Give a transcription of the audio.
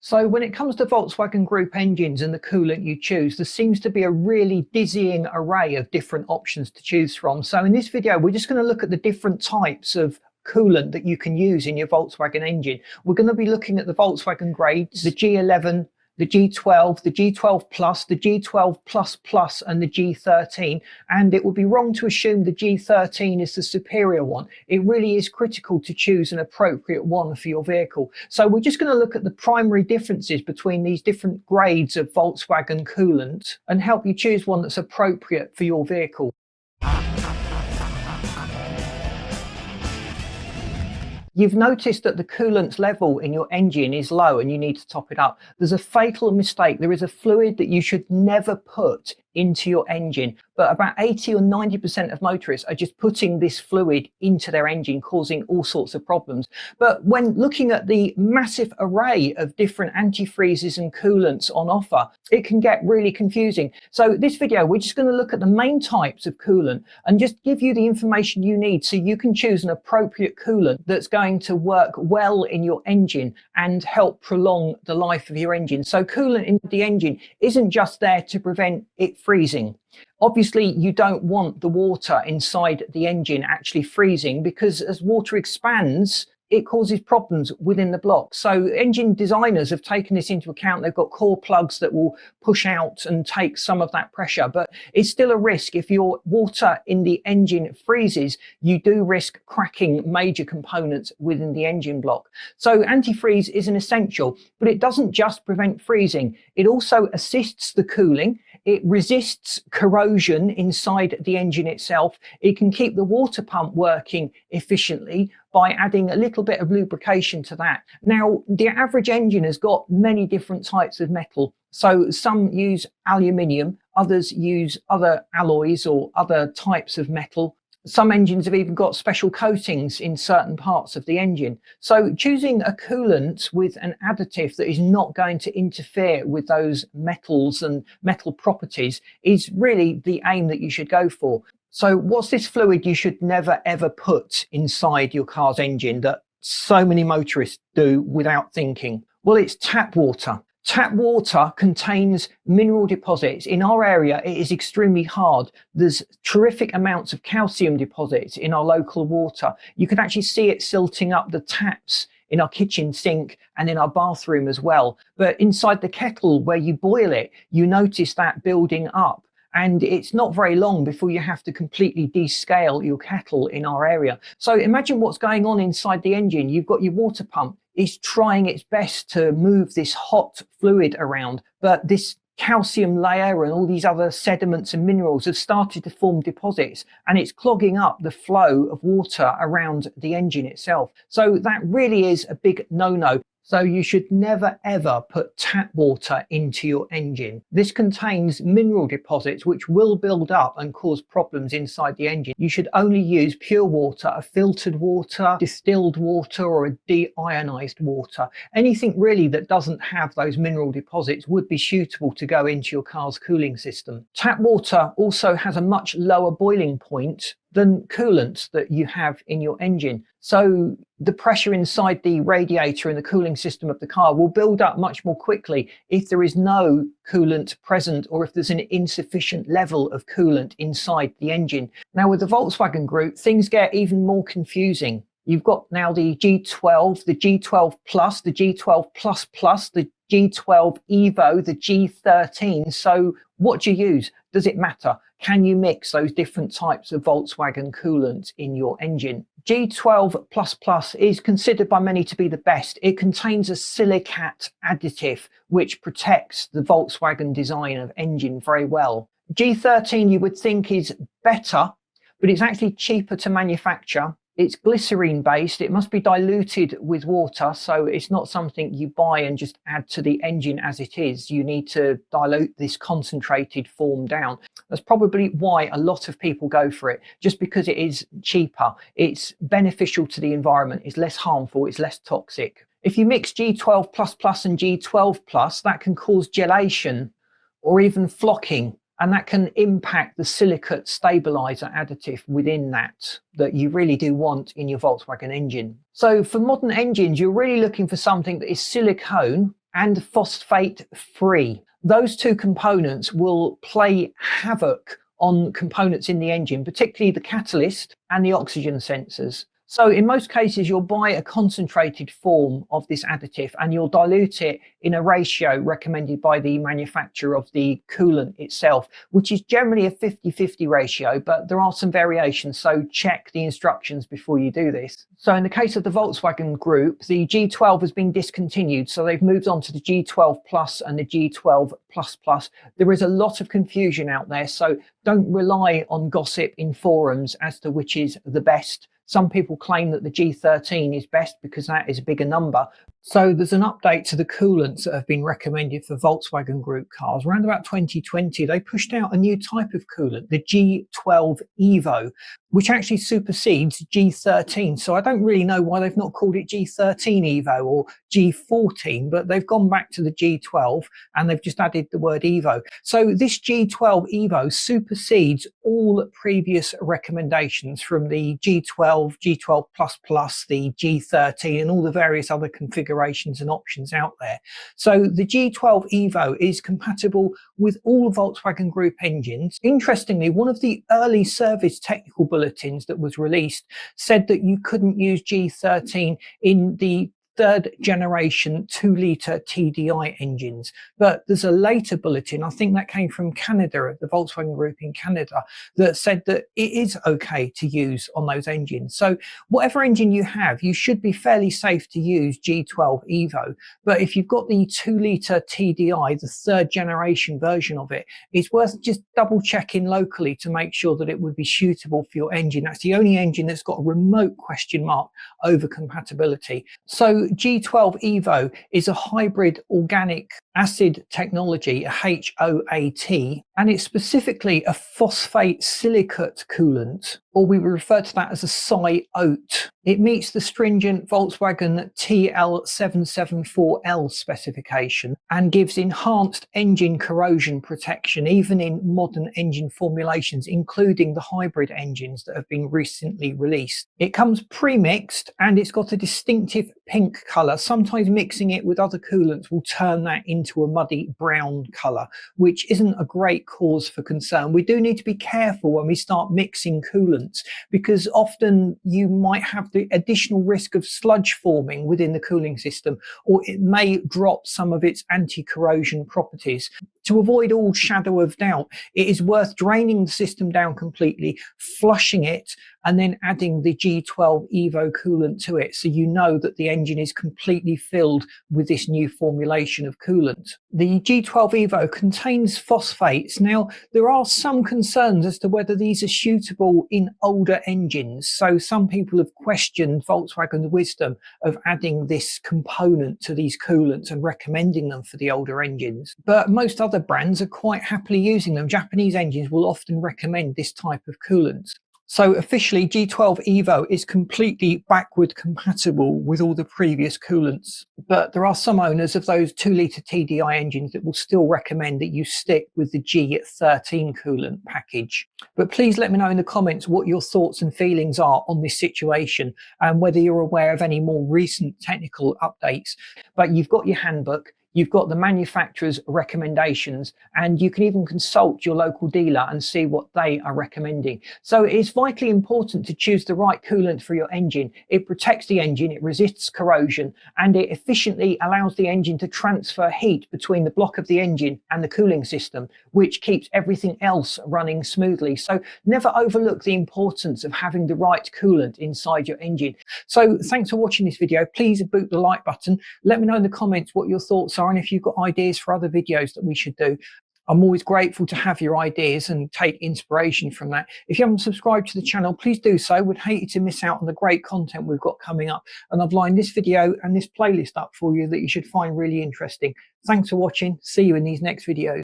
So when it comes to Volkswagen Group engines and the coolant you choose, there seems to be a really dizzying array of different options to choose from. So in this video, we're just going to look at the different types of coolant that you can use in your Volkswagen engine. We're going to be looking at the Volkswagen grades, the G11, the G12, the G12 Plus, the G12 Plus, and the G13. And it would be wrong to assume the G13 is the superior one. It really is critical to choose an appropriate one for your vehicle. So we're just going to look at the primary differences between these different grades of Volkswagen coolant and help you choose one that's appropriate for your vehicle. You've noticed that the coolant level in your engine is low and you need to top it up. There's a fatal mistake. There is a fluid that you should never put into your engine, but about 80 or 90% of motorists are just putting this fluid into their engine, causing all sorts of problems. But when looking at the massive array of different antifreezes and coolants on offer, it can get really confusing. So this video, we're just going to look at the main types of coolant and just give you the information you need so you can choose an appropriate coolant that's going to work well in your engine and help prolong the life of your engine. So coolant in the engine isn't just there to prevent it freezing. Obviously, you don't want the water inside the engine actually freezing, because as water expands, it causes problems within the block. So engine designers have taken this into account. They've got core plugs that will push out and take some of that pressure, but it's still a risk. If your water in the engine freezes, you do risk cracking major components within the engine block. So antifreeze is an essential, but it doesn't just prevent freezing. It also assists the cooling. It resists corrosion inside the engine itself. It can keep the water pump working efficiently by adding a little bit of lubrication to that. Now, the average engine has got many different types of metal. So some use aluminium, others use other alloys or other types of metal. Some engines have even got special coatings in certain parts of the engine. So choosing a coolant with an additive that is not going to interfere with those metals and metal properties is really the aim that you should go for. So what's this fluid you should never ever put inside your car's engine that so many motorists do without thinking? Well, it's tap water. Tap water contains mineral deposits. In our area, it is extremely hard. There's terrific amounts of calcium deposits in our local water. You can actually see it silting up the taps in our kitchen sink and in our bathroom as well. But inside the kettle where you boil it, you notice that building up. And it's not very long before you have to completely descale your kettle in our area. So imagine what's going on inside the engine. You've got your water pump. It's trying its best to move this hot fluid around, but this calcium layer and all these other sediments and minerals have started to form deposits, and it's clogging up the flow of water around the engine itself. So that really is a big no-no. So you should never ever put tap water into your engine. This contains mineral deposits which will build up and cause problems inside the engine. You should only use pure water, a filtered water, distilled water, or a deionized water. Anything really that doesn't have those mineral deposits would be suitable to go into your car's cooling system. Tap water also has a much lower boiling point than coolant that you have in your engine. So the pressure inside the radiator and the cooling system of the car will build up much more quickly if there is no coolant present, or if there's an insufficient level of coolant inside the engine. Now with the Volkswagen Group, things get even more confusing. You've got now the G12, the G12 Plus, the G12 Plus, the G12 EVO, the G13. So what do you use? Does it matter? Can you mix those different types of Volkswagen coolant in your engine? G12 is considered by many to be the best. It contains a silicate additive which protects the Volkswagen design of engine very well. G13 you would think is better, but it's actually cheaper to manufacture. It's glycerine based. It must be diluted with water, so it's not something you buy and just add to the engine as it is. You need to dilute this concentrated form down. That's probably why a lot of people go for it, just because it is cheaper. It's beneficial to the environment. It's less harmful. It's less toxic. If you mix G12 and G12 Plus, that can cause gelation or even flocking. And that can impact the silicate stabilizer additive within that you really do want in your Volkswagen engine. So for modern engines, you're really looking for something that is silicone and phosphate free. Those two components will play havoc on components in the engine, particularly the catalyst and the oxygen sensors. So in most cases, you'll buy a concentrated form of this additive and you'll dilute it in a ratio recommended by the manufacturer of the coolant itself, which is generally a 50-50 ratio, but there are some variations, so check the instructions before you do this. So in the case of the Volkswagen Group, the G12 has been discontinued, so they've moved on to the G12 Plus and the G12 Plus. There is a lot of confusion out there, so don't rely on gossip in forums as to which is the best. Some people claim that the G13 is best because that is a bigger number. So there's an update to the coolants that have been recommended for Volkswagen Group cars. Around about 2020, they pushed out a new type of coolant, the G12 EVO, which actually supersedes G13. So I don't really know why they've not called it G13 EVO or G14, but they've gone back to the G12 and they've just added the word EVO. So this G12 EVO supersedes all previous recommendations from the G12, G12 Plus, the G13 and all the various other configurations and options out there. So the G12 EVO is compatible with all Volkswagen Group engines. Interestingly, one of the early service technical bulletins that was released said that you couldn't use G13 in the third generation 2-litre TDI engines. But there's a later bulletin, I think that came from Canada, the Volkswagen Group in Canada, that said that it is okay to use on those engines. So whatever engine you have, you should be fairly safe to use G12 EVO. But if you've got the 2-litre TDI, the third generation version of it, it's worth just double checking locally to make sure that it would be suitable for your engine. That's the only engine that's got a remote question mark over compatibility. So G12 EVO is a hybrid organic acid technology, a HOAT, and it's specifically a phosphate silicate coolant, or we would refer to that as a SiOat. It meets the stringent Volkswagen TL774L specification and gives enhanced engine corrosion protection, even in modern engine formulations, including the hybrid engines that have been recently released. It comes pre-mixed and it's got a distinctive pink colour. Sometimes mixing it with other coolants will turn that into a muddy brown colour, which isn't a great cause for concern. We do need to be careful when we start mixing coolants, because often you might have the additional risk of sludge forming within the cooling system, or it may drop some of its anti-corrosion properties. To avoid all shadow of doubt, it is worth draining the system down completely, flushing it, and then adding the G12 EVO coolant to it, so you know that the engine is completely filled with this new formulation of coolant. The G12 EVO contains phosphates. Now, there are some concerns as to whether these are suitable in older engines. So some people have questioned Volkswagen's wisdom of adding this component to these coolants and recommending them for the older engines. But most other brands are quite happily using them. Japanese engines will often recommend this type of coolant. So officially, G12 EVO is completely backward compatible with all the previous coolants. But there are some owners of those 2-litre TDI engines that will still recommend that you stick with the G13 coolant package. But please let me know in the comments what your thoughts and feelings are on this situation and whether you're aware of any more recent technical updates. But you've got your handbook. You've got the manufacturer's recommendations, and you can even consult your local dealer and see what they are recommending. So it's vitally important to choose the right coolant for your engine. It protects the engine, it resists corrosion, and it efficiently allows the engine to transfer heat between the block of the engine and the cooling system, which keeps everything else running smoothly. So never overlook the importance of having the right coolant inside your engine. So thanks for watching this video. Please boot the like button. Let me know in the comments what your thoughts are and if you've got ideas for other videos that we should do. I'm always grateful to have your ideas and take inspiration from that. If you haven't subscribed to the channel, please do so. Would hate you to miss out on the great content we've got coming up. And I've lined this video and this playlist up for you that you should find really interesting. Thanks for watching. See you in these next videos.